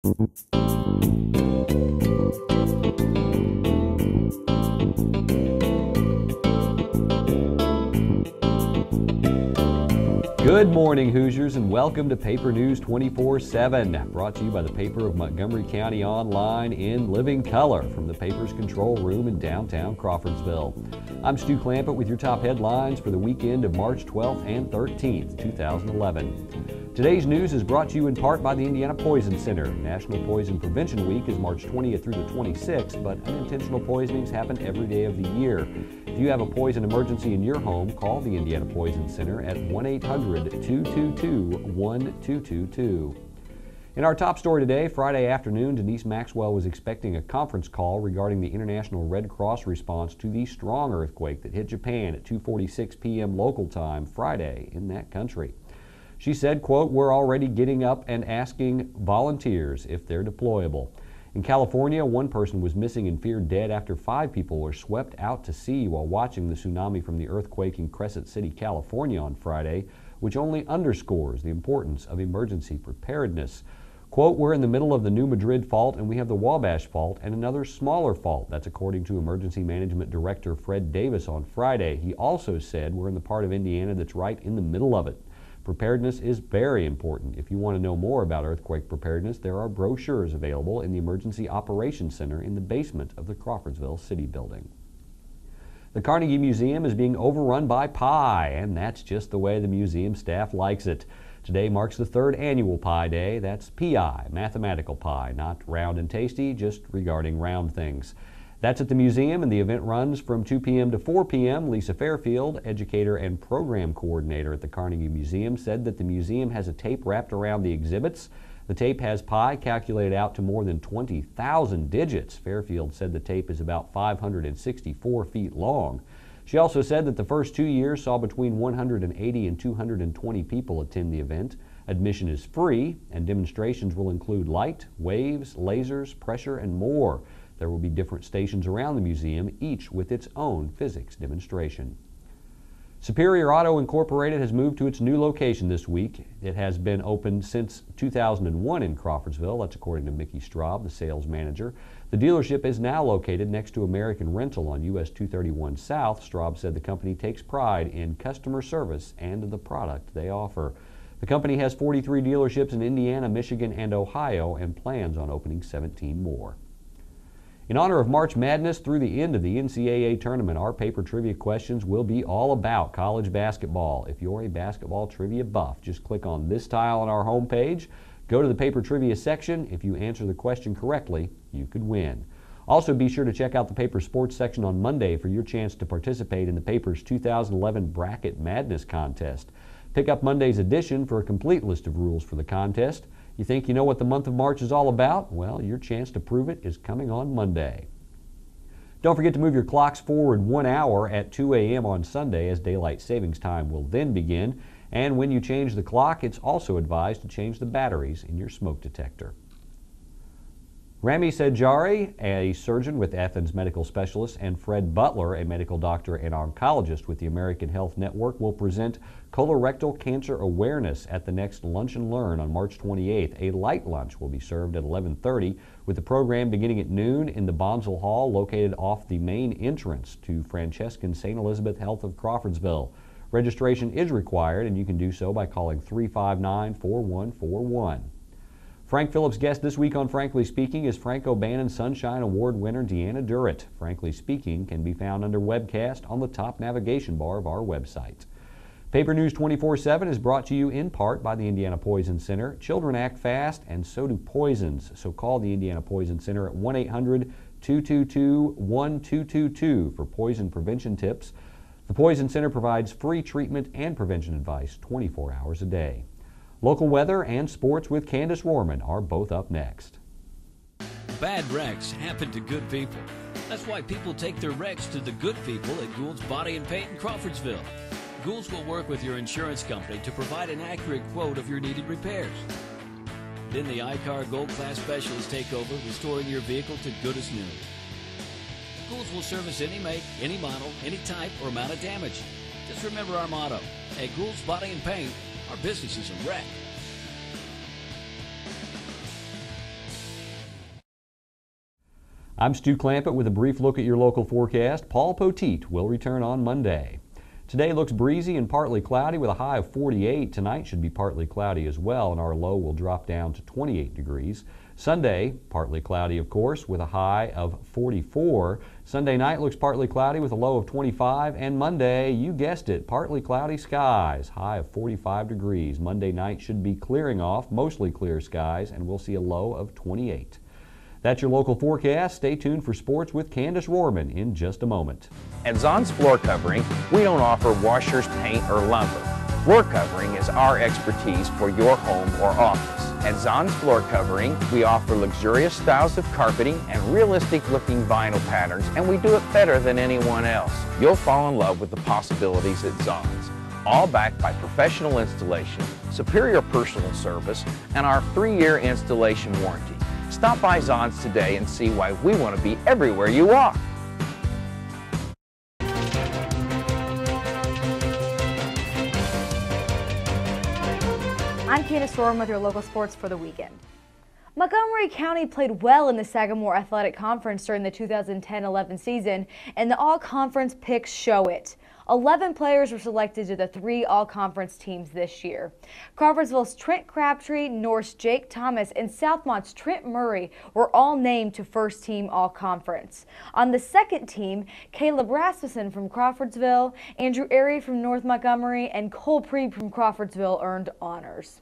Good morning, Hoosiers, and welcome to Paper News 24/7, brought to you by the Paper of Montgomery County Online in living color from the paper's control room in downtown Crawfordsville. I'm Stu Clampett with your top headlines for the weekend of March 12th and 13th, 2011. Today's news is brought to you in part by the Indiana Poison Center. National Poison Prevention Week is March 20th through the 26th, but unintentional poisonings happen every day of the year. If you have a poison emergency in your home, call the Indiana Poison Center at 1-800-222-1222. In our top story today, Friday afternoon, Denise Maxwell was expecting a conference call regarding the International Red Cross response to the strong earthquake that hit Japan at 2:46 p.m. local time Friday in that country. She said, quote, "We're already getting up and asking volunteers if they're deployable." In California, one person was missing and feared dead after 5 people were swept out to sea while watching the tsunami from the earthquake in Crescent City, California on Friday, which only underscores the importance of emergency preparedness. Quote, "We're in the middle of the New Madrid fault and we have the Wabash fault and another smaller fault." That's according to Emergency Management Director Fred Davis on Friday. He also said we're in the part of Indiana that's right in the middle of it. Preparedness is very important. If you want to know more about earthquake preparedness, there are brochures available in the Emergency Operations Center in the basement of the Crawfordsville City Building. The Carnegie Museum is being overrun by pie, and that's just the way the museum staff likes it. Today marks the 3rd annual Pie Day. That's PI, mathematical pie, not round and tasty, just regarding round things. That's at the museum, and the event runs from 2 p.m. to 4 p.m. Lisa Fairfield, educator and program coordinator at the Carnegie Museum, said that the museum has a tape wrapped around the exhibits. The tape has pi calculated out to more than 20,000 digits. Fairfield said the tape is about 564 feet long. She also said that the first 2 years saw between 180 and 220 people attend the event. Admission is free, and demonstrations will include light, waves, lasers, pressure, and more. There will be different stations around the museum, each with its own physics demonstration. Superior Auto Incorporated has moved to its new location this week. It has been open since 2001 in Crawfordsville. That's according to Mickey Straub, the sales manager. The dealership is now located next to American Rental on US 231 South. Straub said the company takes pride in customer service and the product they offer. The company has 43 dealerships in Indiana, Michigan, and Ohio and plans on opening 17 more. In honor of March Madness through the end of the NCAA tournament, our paper trivia questions will be all about college basketball. If you're a basketball trivia buff, just click on this tile on our homepage, go to the paper trivia section. If you answer the question correctly, you could win. Also, be sure to check out the paper sports section on Monday for your chance to participate in the paper's 2011 Bracket Madness contest. Pick up Monday's edition for a complete list of rules for the contest. You think you know what the month of March is all about? Well, your chance to prove it is coming on Monday. Don't forget to move your clocks forward 1 hour at 2 a.m. on Sunday, as daylight savings time will then begin. And when you change the clock, it's also advised to change the batteries in your smoke detector. Rami Sedjari, a surgeon with Athens Medical Specialists, and Fred Butler, a medical doctor and oncologist with the American Health Network, will present colorectal cancer awareness at the next Lunch and Learn on March 28th. A light lunch will be served at 11:30, with the program beginning at noon in the Bonsall Hall located off the main entrance to Francescan St. Elizabeth Health of Crawfordsville. Registration is required, and you can do so by calling 359-4141. Frank Phillips' guest this week on Frankly Speaking is Frank O'Bannon Sunshine Award winner Deanna Durrett. Frankly Speaking can be found under webcast on the top navigation bar of our website. Paper News 24/7 is brought to you in part by the Indiana Poison Center. Children act fast, and so do poisons. So call the Indiana Poison Center at 1-800-222-1222 for poison prevention tips. The Poison Center provides free treatment and prevention advice 24 hours a day. Local weather and sports with Candace Rohrman are both up next. Bad wrecks happen to good people. That's why people take their wrecks to the good people at Gould's Body and Paint in Crawfordsville. Gould's will work with your insurance company to provide an accurate quote of your needed repairs. Then the I-CAR Gold Class specialists take over, restoring your vehicle to good as new. Gould's will service any make, any model, any type, or amount of damage. Just remember our motto, at Gould's Body and Paint, our business is a wreck. I'm Stu Clampett with a brief look at your local forecast. Paul Poteet will return on Monday. Today looks breezy and partly cloudy with a high of 48. Tonight should be partly cloudy as well, and our low will drop down to 28 degrees. Sunday, partly cloudy of course, with a high of 44. Sunday night looks partly cloudy with a low of 25. And Monday, you guessed it, partly cloudy skies, high of 45 degrees. Monday night should be clearing off, mostly clear skies, and we'll see a low of 28. That's your local forecast. Stay tuned for sports with Candace Rohrman in just a moment. At Zahn's Floor Covering, we don't offer washers, paint, or lumber. Floor covering is our expertise for your home or office. At Zahn's Floor Covering, we offer luxurious styles of carpeting and realistic-looking vinyl patterns, and we do it better than anyone else. You'll fall in love with the possibilities at Zahn's, all backed by professional installation, superior personal service, and our 3-year installation warranty. Stop by Zahn's today and see why we want to be everywhere you are. I'm Candace Rohrman with your local sports for the weekend. Montgomery County played well in the Sagamore Athletic Conference during the 2010-11 season, and the all-conference picks show it. 11 players were selected to the 3 all-conference teams this year. Crawfordsville's Trent Crabtree, North's Jake Thomas, and Southmont's Trent Murray were all named to first-team all-conference. On the second team, Caleb Rasmussen from Crawfordsville, Andrew Airy from North Montgomery, and Cole Preeb from Crawfordsville earned honors.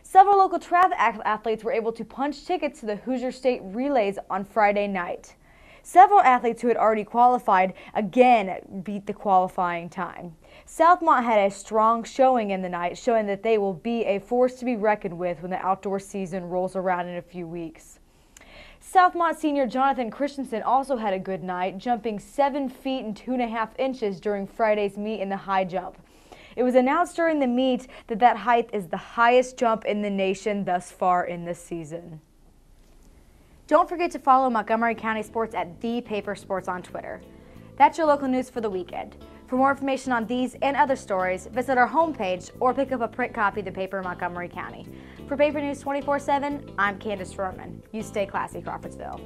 Several local track athletes were able to punch tickets to the Hoosier State Relays on Friday night. Several athletes who had already qualified again beat the qualifying time. Southmont had a strong showing in the night, showing that they will be a force to be reckoned with when the outdoor season rolls around in a few weeks. Southmont senior Jonathan Christensen also had a good night, jumping 7 feet and 2.5 inches during Friday's meet in the high jump. It was announced during the meet that that height is the highest jump in the nation thus far in this season. Don't forget to follow Montgomery County Sports at The Paper Sports on Twitter. That's your local news for the weekend. For more information on these and other stories, visit our homepage or pick up a print copy of the paper in Montgomery County. For Paper News 24/7, I'm Candace Rohrman. You stay classy, Crawfordsville.